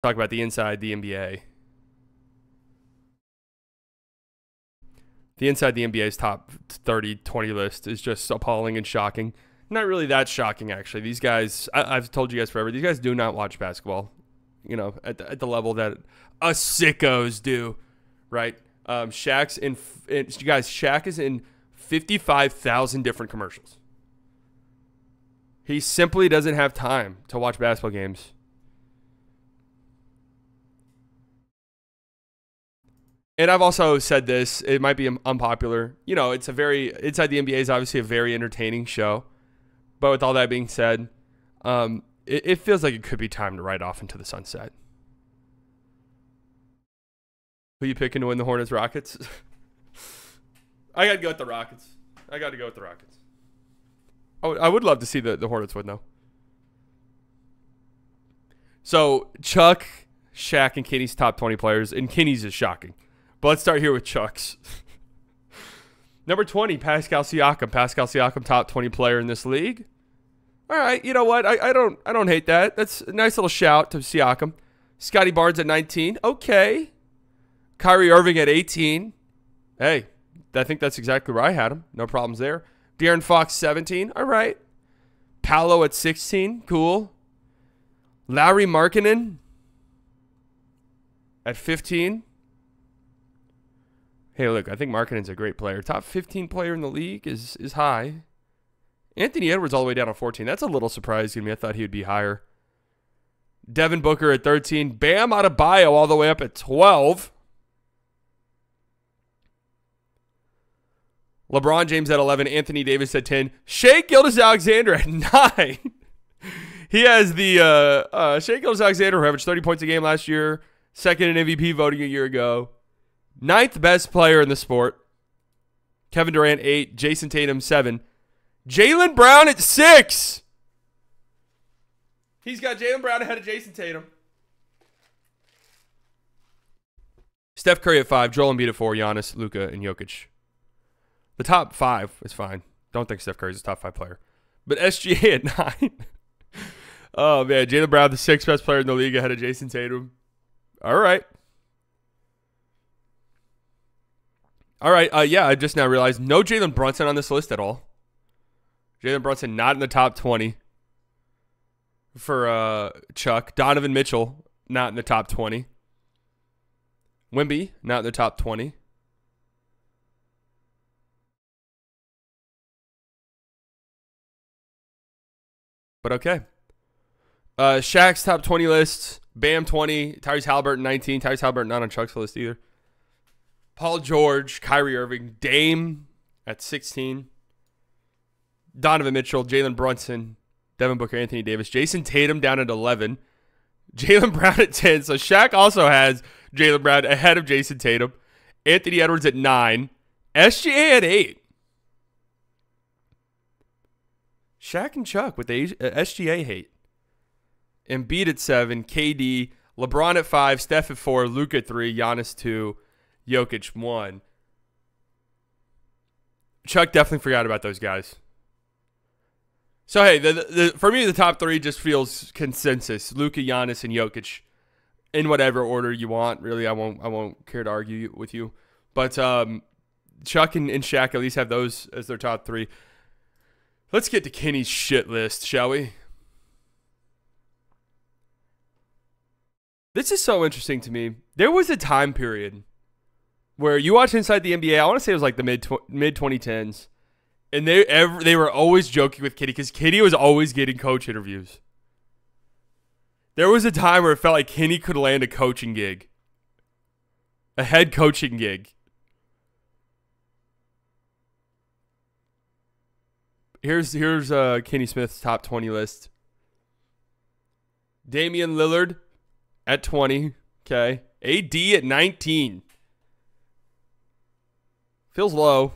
Talk about the inside the NBA. The inside the NBA's top 30, 20 list is just appalling and shocking. Not really that shocking, actually. These guys, I've told you guys forever, these guys do not watch basketball, you know, at the level that us sickos do, right? Shaq is in 55,000 different commercials. He simply doesn't have time to watch basketball games. And I've also said this, it might be unpopular. You know, Inside the NBA is obviously a very entertaining show. But with all that being said, it feels like it could be time to ride off into the sunset. Who you picking to win the Hornets Rockets? I got to go with the Rockets. Oh, I would love to see the Hornets win, though. So, Chuck, Shaq, and Kenny's top 20 players. And Kenny's is shocking. But let's start here with Chuck's. Number 20, Pascal Siakam. Pascal Siakam, top 20 player in this league. All right, you know what? I don't hate that. That's a nice little shout to Siakam. Scotty Barnes at 19. Okay. Kyrie Irving at 18. Hey, I think that's exactly where I had him. No problems there. De'Aaron Fox, 17. All right. Paolo at 16. Cool. Lauri Markkanen at 15. Hey, look, I think Markkanen's a great player. Top 15 player in the league is high. Anthony Edwards all the way down to 14. That's a little surprising to me. I thought he would be higher. Devin Booker at 13. Bam Adebayo all the way up at 12. LeBron James at 11. Anthony Davis at 10. Shai Gilgeous-Alexander at 9. He has the Shai Gilgeous-Alexander, who averaged 30 points a game last year. Second in MVP voting a year ago. 9th best player in the sport. Kevin Durant, 8. Jason Tatum, 7. Jaylen Brown at 6. He's got Jaylen Brown ahead of Jason Tatum. Steph Curry at 5. Joel Embiid at 4. Giannis, Luka, and Jokic. The top 5 is fine. Don't think Steph Curry's a top 5 player. But SGA at 9. Oh, man. Jaylen Brown, the 6th best player in the league ahead of Jason Tatum. All right. Yeah, I just now realized no Jalen Brunson on this list at all. Jalen Brunson not in the top 20 for Chuck. Donovan Mitchell not in the top 20. Wemby not in the top 20. But okay. Shaq's top 20 list. Bam 20. Tyrese Halliburton 19. Tyrese Halliburton not on Chuck's list either. Paul George, Kyrie Irving, Dame at 16. Donovan Mitchell, Jalen Brunson, Devin Booker, Anthony Davis. Jason Tatum down at 11. Jaylen Brown at 10. So Shaq also has Jaylen Brown ahead of Jason Tatum. Anthony Edwards at 9. SGA at 8. Shaq and Chuck with the SGA hate. Embiid at 7. KD. LeBron at 5. Steph at 4. Luka at 3. Giannis 2. Jokic 1. Chuck definitely forgot about those guys. So, hey, for me, the top 3 just feels consensus. Luka, Giannis, and Jokic in whatever order you want. Really, I won't care to argue with you. But Chuck and Shaq at least have those as their top 3. Let's get to Kenny's shit list, shall we? This is so interesting to me. There was a time period where you watch Inside the NBA, I want to say it was like the mid 2010s, and they were always joking with Kenny because Kenny was always getting coach interviews. There was a time where it felt like Kenny could land a coaching gig, a head coaching gig. Here's Kenny Smith's top 20 list. Damian Lillard at 20, okay. AD at 19. Feels low.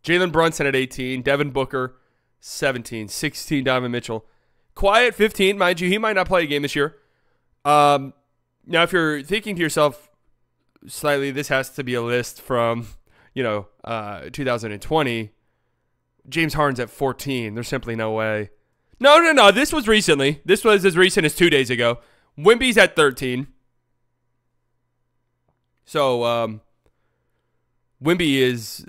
Jalen Brunson at 18. Devin Booker, 17. 16, Donovan Mitchell. Kawhi at 15. Mind you, he might not play a game this year. Now, if you're thinking to yourself slightly, this has to be a list from, 2020. James Harden's at 14. There's simply no way. No. This was recently. This was as recent as 2 days ago Wemby's at 13. So, Wemby is...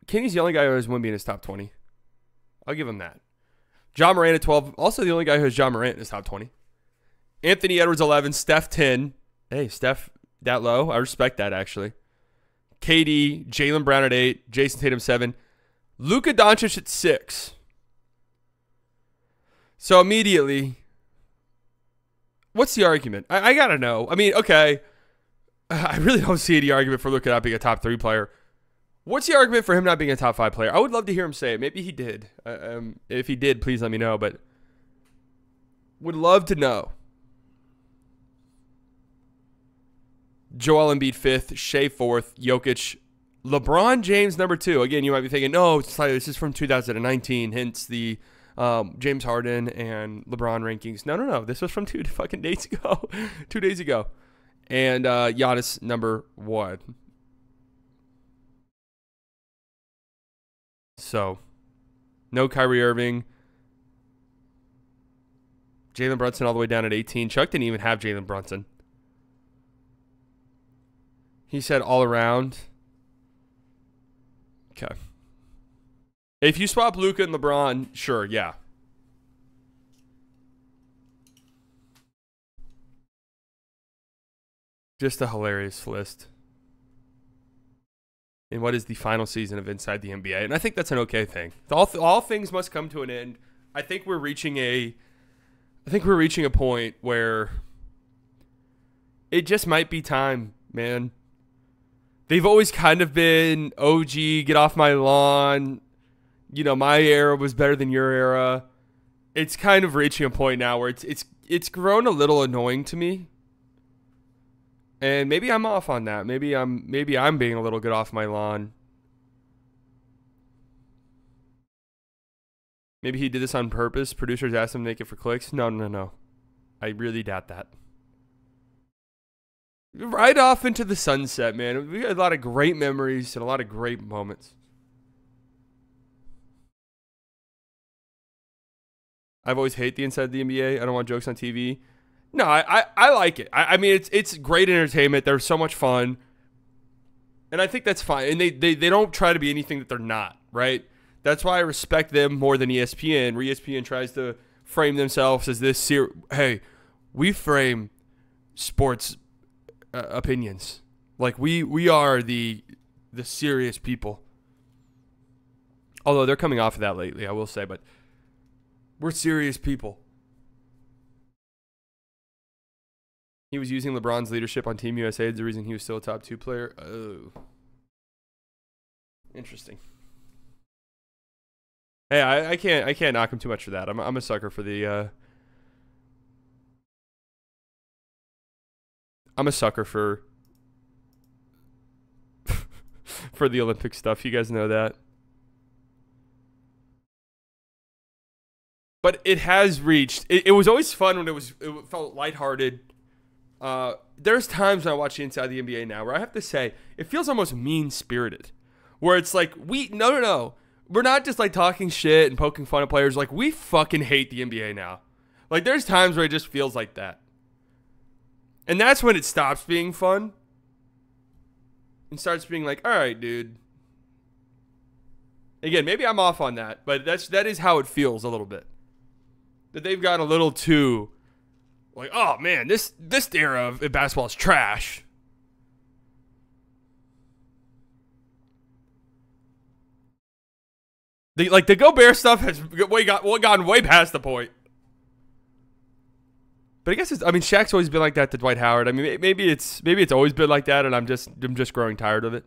Kenny's the only guy who has Wemby in his top 20. I'll give him that. Ja Morant at 12. Also the only guy who has Ja Morant in his top 20. Anthony Edwards 11. Steph 10. Hey, Steph that low? I respect that, actually. KD, Jaylen Brown at 8. Jason Tatum 7. Luka Doncic at 6. So immediately, what's the argument? I got to know. I mean, okay, I really don't see any argument for Luka not being a top 3 player. What's the argument for him not being a top 5 player? I would love to hear him say it. Maybe he did. If he did, please let me know. But would love to know. Joel Embiid 5th, Shea 4th, Jokic, LeBron James number 2. Again, you might be thinking, no, this is from 2019, hence the James Harden and LeBron rankings. No. This was from 2 fucking days ago. 2 days ago. And Giannis number 1. So, no Kyrie Irving. Jalen Brunson all the way down at 18. Chuck didn't even have Jalen Brunson. He said all around. Okay. If you swap Luka and LeBron, sure, yeah. Just a hilarious list. In what is the final season of Inside the NBA. And I think that's an okay thing. All things must come to an end. I think we're reaching a point where it just might be time, man. They've always kind of been OG, get off my lawn. You know, my era was better than your era. It's kind of reaching a point now where it's grown a little annoying to me. And maybe I'm off on that. Maybe I'm being a little get off my lawn. Maybe he did this on purpose. Producers asked him to make it for clicks. No. I really doubt that. Right off into the sunset, man. We had a lot of great memories and a lot of great moments. I've always hated the Inside the NBA. I don't want jokes on TV. No, I like it. I mean, it's great entertainment. They're so much fun. And I think that's fine. And they don't try to be anything that they're not, right? That's why I respect them more than ESPN, where ESPN tries to frame themselves as this hey, we frame sports opinions. Like, we are the serious people. Although they're coming off of that lately, I will say. But we're serious people. He was using LeBron's leadership on Team USA as the reason he was still a top 2 player. Oh. Interesting. Hey, I can't knock him too much for that. I'm a sucker for the I'm a sucker for for the Olympic stuff. You guys know that. But it has reached it was always fun when it felt lighthearted. There's times when I watch Inside the NBA now where I have to say it feels almost mean-spirited, where it's like no, we're not just like talking shit and poking fun at players. Like, we fucking hate the NBA now. Like, there's times where it just feels like that, and that's when it stops being fun and starts being like, all right, dude. Again, maybe I'm off on that, but that is how it feels a little bit. That they've got a little too. Like, oh man, this era of basketball is trash. The Gobert stuff has gotten way past the point. But I guess Shaq's always been like that to Dwight Howard. I mean, maybe it's always been like that, and I'm just growing tired of it.